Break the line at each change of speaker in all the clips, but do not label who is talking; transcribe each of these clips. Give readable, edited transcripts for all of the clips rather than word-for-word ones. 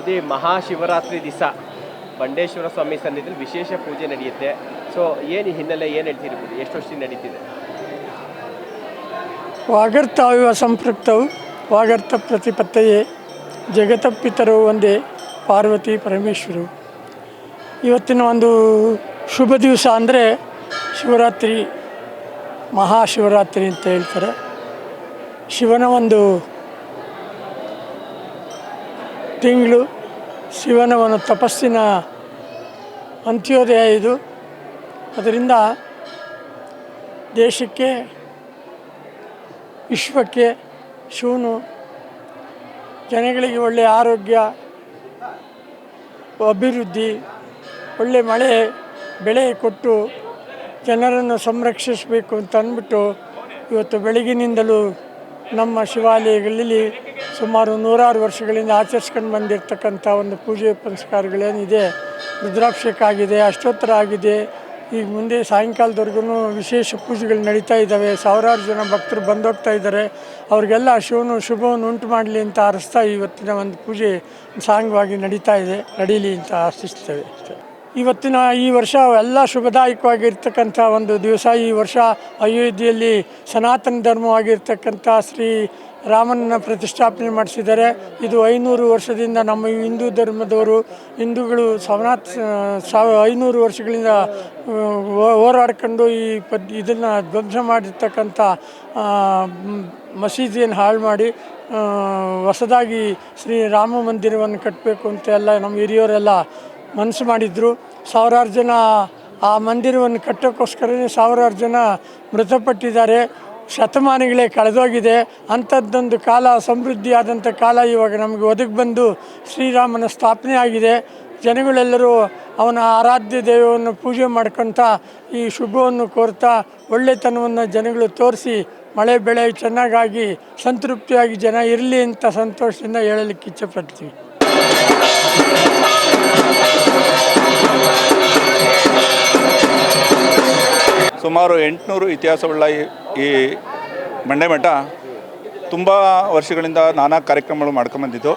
ಅದೇ ಮಹಾಶಿವರಾತ್ರಿ ದಿವಸ ಬಂಡೇಶ್ವರ ಸ್ವಾಮಿ ಸನ್ನಿಧಿಯಲ್ಲಿ ವಿಶೇಷ ಪೂಜೆ ನಡೆಯುತ್ತೆ. ಸೊ ಏನು ಹಿನ್ನೆಲೆ, ಏನು ಹೇಳ್ತಿರ್ಬೋದು, ಎಷ್ಟು ವರ್ಷದಿಂದ ನಡೀತಿದೆ?
ವಾಗರ್ತಾವಿವ ಸಂಪೃಕ್ತವು ವಾಗರ್ತ ಪ್ರತಿಪತ್ತೆಯೇ ಜಗತಪಿತರು ಒಂದೇ ಪಾರ್ವತಿ ಪರಮೇಶ್ವರು. ಇವತ್ತಿನ ಒಂದು ಶುಭ ದಿವಸ ಅಂದರೆ ಶಿವರಾತ್ರಿ, ಮಹಾಶಿವರಾತ್ರಿ ಅಂತ ಹೇಳ್ತಾರೆ. ಶಿವನ ಒಂದು ತಿಂಗಳು, ಶಿವನ ಒಂದು ತಪಸ್ಸಿನ ಅಂತ್ಯೋದಯ ಇದು. ಅದರಿಂದ ದೇಶಕ್ಕೆ, ವಿಶ್ವಕ್ಕೆ ಶಿವನು ಜನಗಳಿಗೆ ಒಳ್ಳೆಯ ಆರೋಗ್ಯ, ಅಭಿವೃದ್ಧಿ, ಒಳ್ಳೆ ಮಳೆ ಬೆಳೆ ಕೊಟ್ಟು ಜನರನ್ನು ಸಂರಕ್ಷಿಸಬೇಕು ಅಂತ ಅಂದ್ಬಿಟ್ಟು ಇವತ್ತು ಬೆಳಗಿನಿಂದಲೂ ನಮ್ಮ ಶಿವಾಲಯಗಳಲ್ಲಿ ಸುಮಾರು 100 ವರ್ಷಗಳಿಂದ ಆಚರಿಸ್ಕೊಂಡು ಬಂದಿರತಕ್ಕಂಥ ಒಂದು ಪೂಜೆ ಪುನಸ್ಕಾರಗಳೇನಿದೆ, ರುದ್ರಾಭಿಷೇಕ ಆಗಿದೆ, ಅಷ್ಟೋತ್ತರ ಆಗಿದೆ. ಈಗ ಮುಂದೆ ಸಾಯಂಕಾಲದವರೆಗೂ ವಿಶೇಷ ಪೂಜೆಗಳು ನಡೀತಾ ಇದ್ದಾವೆ. ಸಾವಿರಾರು ಜನ ಭಕ್ತರು ಬಂದೋಗ್ತಾ ಇದ್ದಾರೆ. ಅವ್ರಿಗೆಲ್ಲ ಶಿವನು ಶುಭವನ್ನು ಉಂಟು ಮಾಡಲಿ ಅಂತ ಆರಿಸ್ತಾ ಇವತ್ತಿನ ಒಂದು ಪೂಜೆ ಸಾಂಗವಾಗಿ ನಡೀತಾ ಇದೆ. ನಡೀಲಿ ಅಂತ ಆಶಿಸ್ತೇವೆ ಅಷ್ಟೇ. ಇವತ್ತಿನ ಈ ವರ್ಷ ಎಲ್ಲ ಶುಭದಾಯಕವಾಗಿರ್ತಕ್ಕಂಥ ಒಂದು ದಿವಸ. ಈ ವರ್ಷ ಅಯೋಧ್ಯೆಯಲ್ಲಿ ಸನಾತನ ಧರ್ಮವಾಗಿರ್ತಕ್ಕಂಥ ಶ್ರೀ ರಾಮನ ಪ್ರತಿಷ್ಠಾಪನೆ ಮಾಡಿಸಿದ್ದಾರೆ. ಇದು 500 ವರ್ಷದಿಂದ ನಮ್ಮ ಹಿಂದೂ ಧರ್ಮದವರು, ಹಿಂದೂಗಳು 500 ವರ್ಷಗಳಿಂದ ಹೋರಾಡ್ಕೊಂಡು ಈ ಇದನ್ನು ಧ್ವಂಸ ಮಾಡಿರ್ತಕ್ಕಂಥ ಮಸೀದಿಯನ್ನು ಹಾಳು ಮಾಡಿ ಹೊಸದಾಗಿ ಶ್ರೀ ರಾಮ ಮಂದಿರವನ್ನು ಕಟ್ಟಬೇಕು ಅಂತ ಎಲ್ಲ ನಮ್ಮ ಹಿರಿಯವರೆಲ್ಲ ಮನಸ್ಸು ಮಾಡಿದರು. ಸಾವಿರಾರು ಜನ ಆ ಮಂದಿರವನ್ನು ಕಟ್ಟೋಕ್ಕೋಸ್ಕರನೇ ಸಾವಿರಾರು ಜನ ಮೃತಪಟ್ಟಿದ್ದಾರೆ. ಶತಮಾನಗಳೇ ಕಳೆದೋಗಿದೆ. ಅಂಥದ್ದೊಂದು ಕಾಲ, ಸಮೃದ್ಧಿಯಾದಂಥ ಕಾಲ ಇವಾಗ ನಮಗೆ ಒದಗಿ ಬಂದು ಶ್ರೀರಾಮನ ಸ್ಥಾಪನೆ ಆಗಿದೆ. ಜನಗಳೆಲ್ಲರೂ ಅವನ ಆರಾಧ್ಯ ದೈವವನ್ನು ಪೂಜೆ ಮಾಡ್ಕೊತಾ ಈ ಶುಭವನ್ನು ಕೋರ್ತಾ ಒಳ್ಳೆತನವನ್ನು ಜನಗಳು ತೋರಿಸಿ ಮಳೆ ಬೆಳೆ ಚೆನ್ನಾಗಾಗಿ ಸಂತೃಪ್ತಿಯಾಗಿ ಜನ ಇರಲಿ ಅಂತ ಸಂತೋಷದಿಂದ ಹೇಳಲಿಕ್ಕೆ ಇಚ್ಛೆಪಡ್ತೀವಿ.
ಸುಮಾರು 800 ಇತಿಹಾಸವುಳ್ಳ ಈ ಬಂಡೆಮಠ ತುಂಬ ವರ್ಷಗಳಿಂದ ನಾನಾ ಕಾರ್ಯಕ್ರಮಗಳು ಮಾಡ್ಕೊಂಬಂದಿದ್ದು.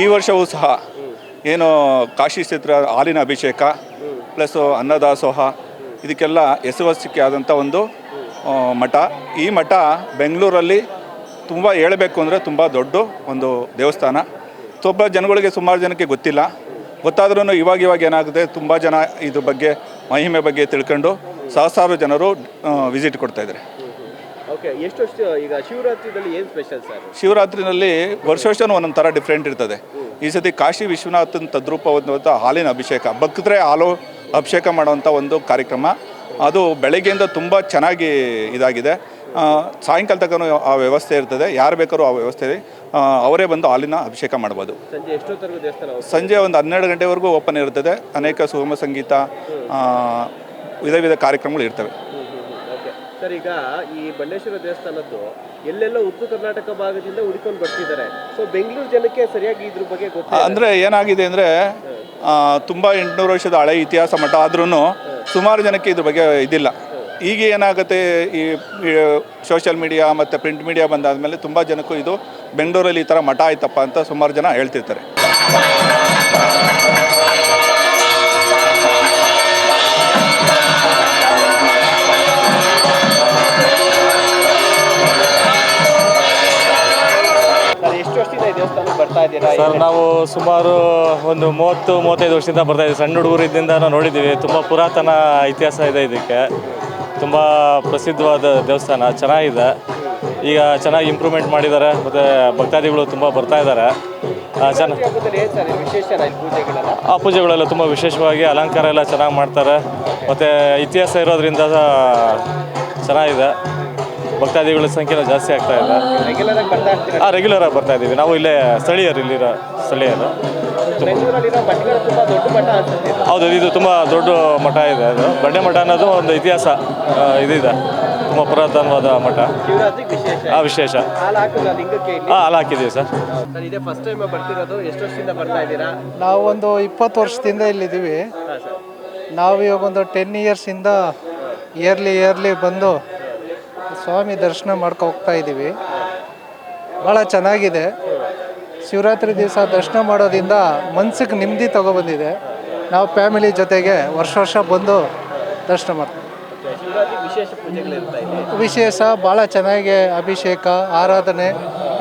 ಈ ವರ್ಷವೂ ಸಹ ಏನು ಕಾಶಿ ಕ್ಷೇತ್ರ ಹಾಲಿನ ಅಭಿಷೇಕ ಪ್ಲಸ್ಸು ಅನ್ನದಾಸೋಹ, ಇದಕ್ಕೆಲ್ಲ ಹೆಸರುವಾಸಿ ಆದಂಥ ಒಂದು ಮಠ. ಈ ಮಠ ಬೆಂಗಳೂರಲ್ಲಿ ತುಂಬ ಹೇಳಬೇಕು ಅಂದರೆ ತುಂಬ ದೊಡ್ಡ ಒಂದು ದೇವಸ್ಥಾನ. ತುಂಬ ಜನಗಳಿಗೆ, ಸುಮಾರು ಜನಕ್ಕೆ ಗೊತ್ತಿಲ್ಲ. ಗೊತ್ತಾದ್ರೂ ಇವಾಗ ಏನಾಗುತ್ತೆ, ತುಂಬ ಜನ ಇದ್ರ ಬಗ್ಗೆ, ಮಹಿಮೆ ಬಗ್ಗೆ ತಿಳ್ಕೊಂಡು ಸಹಸ್ರಾರು ಜನರು ವಿಸಿಟ್ ಕೊಡ್ತಾಯಿದ್ದಾರೆ.
ಓಕೆ, ಎಷ್ಟು ವರ್ಷ ಈಗ ಶಿವರಾತ್ರಿನಲ್ಲಿ ಏನು ಸ್ಪೆಷಲ್ ಸರ್?
ಶಿವರಾತ್ರಿನಲ್ಲಿ ವರ್ಷ ಒಂದೊಂದು ಥರ ಡಿಫ್ರೆಂಟ್ ಇರ್ತದೆ. ಈ ಸತಿ ಕಾಶಿ ವಿಶ್ವನಾಥನ ತದ್ರೂಪವಾದಂಥ ಹಾಲಿನ ಅಭಿಷೇಕ, ಭಕ್ತರೇ ಹಾಲು ಅಭಿಷೇಕ ಮಾಡುವಂಥ ಒಂದು ಕಾರ್ಯಕ್ರಮ. ಅದು ಬೆಳಗ್ಗೆಯಿಂದ ತುಂಬ ಚೆನ್ನಾಗಿ ಇದಾಗಿದೆ. ಸಾಯಂಕಾಲ ತನಕ ಆ ವ್ಯವಸ್ಥೆ ಇರ್ತದೆ. ಯಾರು ಬೇಕಾದ್ರೂ ಆ ವ್ಯವಸ್ಥೆ ಅವರೇ ಬಂದು ಹಾಲಿನ ಅಭಿಷೇಕ ಮಾಡ್ಬೋದು.
ಸಂಜೆ ಎಷ್ಟೊತ್ತರೆಗೂ ದೇವಸ್ಥಾನ?
ಸಂಜೆ ಒಂದು 12 ಗಂಟೆವರೆಗೂ ಓಪನ್ ಇರ್ತದೆ. ಅನೇಕ ಸುಗಮ ಸಂಗೀತ, ವಿಧ ಕಾರ್ಯಕ್ರಮಗಳು ಇರ್ತವೆ.
ಓಕೆ ಸರ್, ಈಗ ಈ ಬಂಡೇಶ್ವರ ದೇವಸ್ಥಾನದ್ದು ಎಲ್ಲೆಲ್ಲ ಉತ್ತರ ಕರ್ನಾಟಕ ಭಾಗದಿಂದ ಹುಡ್ಕೊಂಡು ಬರ್ತಿದ್ದಾರೆ. ಸೊ ಬೆಂಗಳೂರು ಜನಕ್ಕೆ ಸರಿಯಾಗಿ ಇದ್ರ ಬಗ್ಗೆ ಗೊತ್ತಿಲ್ಲ.
ಅಂದರೆ ಏನಾಗಿದೆ ಅಂದರೆ ತುಂಬ 800 ವರ್ಷದ ಹಳೆ ಇತಿಹಾಸ ಮಠ ಆದ್ರೂ ಸುಮಾರು ಜನಕ್ಕೆ ಇದ್ರ ಬಗ್ಗೆ ಇದಿಲ್ಲ. ಈಗ ಏನಾಗುತ್ತೆ, ಈ ಸೋಷಿಯಲ್ ಮೀಡಿಯಾ ಮತ್ತು ಪ್ರಿಂಟ್ ಮೀಡಿಯಾ ಬಂದಾದಮೇಲೆ ತುಂಬ ಜನಕ್ಕೂ ಇದು ಬೆಂಗಳೂರಲ್ಲಿ ಈ ಥರ ಮಠ ಆಯ್ತಪ್ಪ ಅಂತ ಸುಮಾರು ಜನ ಹೇಳ್ತಿರ್ತಾರೆ.
ಸರ್, ನಾವು ಸುಮಾರು ಒಂದು 30-35 ವರ್ಷದಿಂದ ಬರ್ತಾಯಿದ್ದೀವಿ. ಸಣ್ಣ ಹುಡುಗರಿದ್ದಿಂದ ನಾವು ನೋಡಿದ್ದೀವಿ. ತುಂಬ ಪುರಾತನ ಇತಿಹಾಸ ಇದೆ. ಇದಕ್ಕೆ ತುಂಬ ಪ್ರಸಿದ್ಧವಾದ ದೇವಸ್ಥಾನ, ಚೆನ್ನಾಗಿದೆ. ಈಗ ಚೆನ್ನಾಗಿ ಇಂಪ್ರೂವ್ಮೆಂಟ್ ಮಾಡಿದ್ದಾರೆ ಮತ್ತು ಭಕ್ತಾದಿಗಳು ತುಂಬ ಬರ್ತಾಯಿದ್ದಾರೆ.
ಶಿವರಾತ್ರಿ ಹಬ್ಬದಲ್ಲಿ ಏನು ಸರ್ ವಿಶೇಷನ ಇಲ್ಲಿ ಪೂಜೆಗಳೆಲ್ಲ?
ಆ ಪೂಜೆಗಳೆಲ್ಲ ತುಂಬ ವಿಶೇಷವಾಗಿ ಅಲಂಕಾರ ಎಲ್ಲ ಚೆನ್ನಾಗಿ ಮಾಡ್ತಾರೆ, ಮತ್ತು ಇತಿಹಾಸ ಇರೋದ್ರಿಂದ ಚೆನ್ನಾಗಿದೆ. ಭಕ್ತಾದಿಗಳ ಸಂಖ್ಯೆ ಜಾಸ್ತಿ ಆಗ್ತಾ ಇದೆ.
ರೆಗ್ಯುಲರ್ ಆಗಿ ಬರ್ತಾ ಇರ್ತೀರಾ?
ರೆಗ್ಯುಲರಾಗಿ ಬರ್ತಾ ಇದ್ದೀವಿ. ನಾವು ಇಲ್ಲೇ ಸ್ಥಳೀಯರು, ಇಲ್ಲಿರೋ ಸ್ಥಳೀಯರು.
ಬೆಂಗಳೂರಲ್ಲಿರೋ ಮಠಗಳು ತುಂಬ ದೊಡ್ಡ ಮಠ ಅನ್ಸುತ್ತೆ ಇದು.
ಹೌದು, ಇದು ತುಂಬ ದೊಡ್ಡ ಮಠ ಇದೆ. ಅದು ಬಂಡೆ ಮಠ ಅನ್ನೋದು ಒಂದು ಇತಿಹಾಸ ಇದಿದೆ, ತುಂಬ ಪುರಾತನವಾದ ಮಠ.
ಶಿವರಾತ್ರಿಗೆ ವಿಶೇಷ
ವಿಶೇಷ.
ಹಾಲು ಹಾಕಿಲ್ಲ ಲಿಂಗಕ್ಕೆ ಇಲ್ಲಿ?
ಹಾಲು ಹಾಕಿದ್ದೀವಿ ಸರ್.
ಸರ್ ಇದೇ ಫಸ್ಟ್ ಟೈಮ್ ಬರ್ತಿರೋದು? ಎಷ್ಟು ವರ್ಷದಿಂದ ಬರ್ತಾ ಇದ್ದೀರಾ?
ನಾವು ಒಂದು 20 ವರ್ಷದಿಂದ ಇಲ್ಲಿದ್ದೀವಿ.
ಹಾಂ ಸರ್.
ನಾವು ಇವಾಗ ಒಂದು 10 ಇಯರ್ಸಿಂದ ಇಯರ್ಲಿ ಬಂದು ಸ್ವಾಮಿ ದರ್ಶನ ಮಾಡ್ಕೊ ಹೋಗ್ತಾ ಇದ್ದೀವಿ. ಭಾಳ ಚೆನ್ನಾಗಿದೆ. ಶಿವರಾತ್ರಿ ದಿವಸ ದರ್ಶನ ಮಾಡೋದ್ರಿಂದ ಮನ್ಸಿಗೆ ನೆಮ್ಮದಿ ತಗೊಬಂದಿದೆ. ನಾವು ಫ್ಯಾಮಿಲಿ ಜೊತೆಗೆ ವರ್ಷ ಬಂದು ದರ್ಶನ ಮಾಡ್ತೀವಿ.
ಶಿವರಾತ್ರಿಗೆ ವಿಶೇಷ ಪೂಜೆಗಳಿರ್ತಾ ಇದೆ?
ವಿಶೇಷ ಭಾಳ ಚೆನ್ನಾಗಿ ಅಭಿಷೇಕ, ಆರಾಧನೆ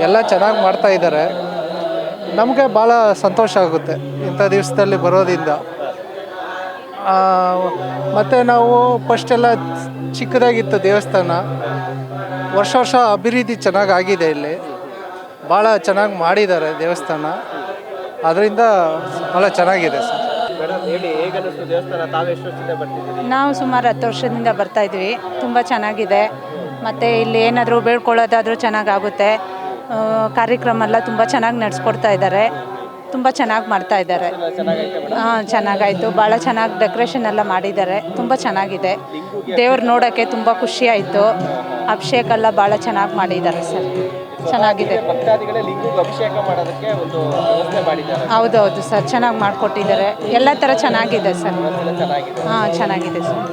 ಎಲ್ಲ ಚೆನ್ನಾಗಿ ಮಾಡ್ತಾ ಇದ್ದಾರೆ. ನಮಗೆ ಭಾಳ ಸಂತೋಷ ಆಗುತ್ತೆ ಇಂಥ ದಿವಸದಲ್ಲಿ ಬರೋದ್ರಿಂದ. ಮತ್ತು ನಾವು ಫಸ್ಟೆಲ್ಲ ಚಿಕ್ಕದಾಗಿತ್ತು ದೇವಸ್ಥಾನ. ವರ್ಷ ಅಭಿವೃದ್ಧಿ ಚೆನ್ನಾಗಿ ಆಗಿದೆ. ಇಲ್ಲಿ ಭಾಳ ಚೆನ್ನಾಗಿ ಮಾಡಿದ್ದಾರೆ ದೇವಸ್ಥಾನ, ಅದರಿಂದ ಭಾಳ ಚೆನ್ನಾಗಿದೆ ಸರ್.
ಮೇಡಮ್ ಹೇಳಿ, ಹೇಗನ್ನಿಸ್ತು ದೇವಸ್ಥಾನ? ತಾವು ಎಷ್ಟು ವರ್ಷದಿಂದ ಬರ್ತಿದ್ದೀರಿ?
ನಾವು ಸುಮಾರು 10 ವರ್ಷದಿಂದ ಬರ್ತಾ ಇದ್ವಿ. ತುಂಬ ಚೆನ್ನಾಗಿದೆ. ಮತ್ತು ಇಲ್ಲಿ ಏನಾದರೂ ಬೇಡ್ಕೊಳ್ಳೋದಾದರೂ ಚೆನ್ನಾಗಾಗುತ್ತೆ. ಕಾರ್ಯಕ್ರಮ ಎಲ್ಲ ತುಂಬ ಚೆನ್ನಾಗಿ ನಡೆಸ್ಕೊಡ್ತಾ ಇದ್ದಾರೆ. ತುಂಬ ಚೆನ್ನಾಗಿ ಮಾಡ್ತಾ ಇದ್ದಾರೆ.
ಚೆನ್ನಾಗೈತೆ ಮೇಡಮ್?
ಹಾಂ, ಚೆನ್ನಾಗಾಯಿತು. ಭಾಳ ಚೆನ್ನಾಗಿ ಡೆಕೋರೇಷನ್ ಎಲ್ಲ ಮಾಡಿದ್ದಾರೆ. ತುಂಬ ಚೆನ್ನಾಗಿದೆ. ದೇವ್ರು ನೋಡೋಕ್ಕೆ ತುಂಬ ಖುಷಿ ಆಯಿತು. ಅಭಿಷೇಕ ಎಲ್ಲ ಭಾಳ ಚೆನ್ನಾಗಿ ಮಾಡಿದ್ದಾರೆ ಸರ್. ಚೆನ್ನಾಗಿದೆ.
ಭಕ್ತಾದಿಗಳೇ ಲಿಂಗಕ್ಕೆ ಅಭಿಷೇಕ ಮಾಡೋದಕ್ಕೆ ಒಂದು ವ್ಯವಸ್ಥೆ ಮಾಡಿದ್ದಾರೆ.
ಹೌದು ಸರ್, ಚೆನ್ನಾಗಿ ಮಾಡಿಕೊಟ್ಟಿದ್ದಾರೆ. ಎಲ್ಲ ಥರ ಚೆನ್ನಾಗಿದೆ ಸರ್.
ಚೆನ್ನಾಗಿದೆ.
ಹಾಂ, ಚೆನ್ನಾಗಿದೆ ಸರ್.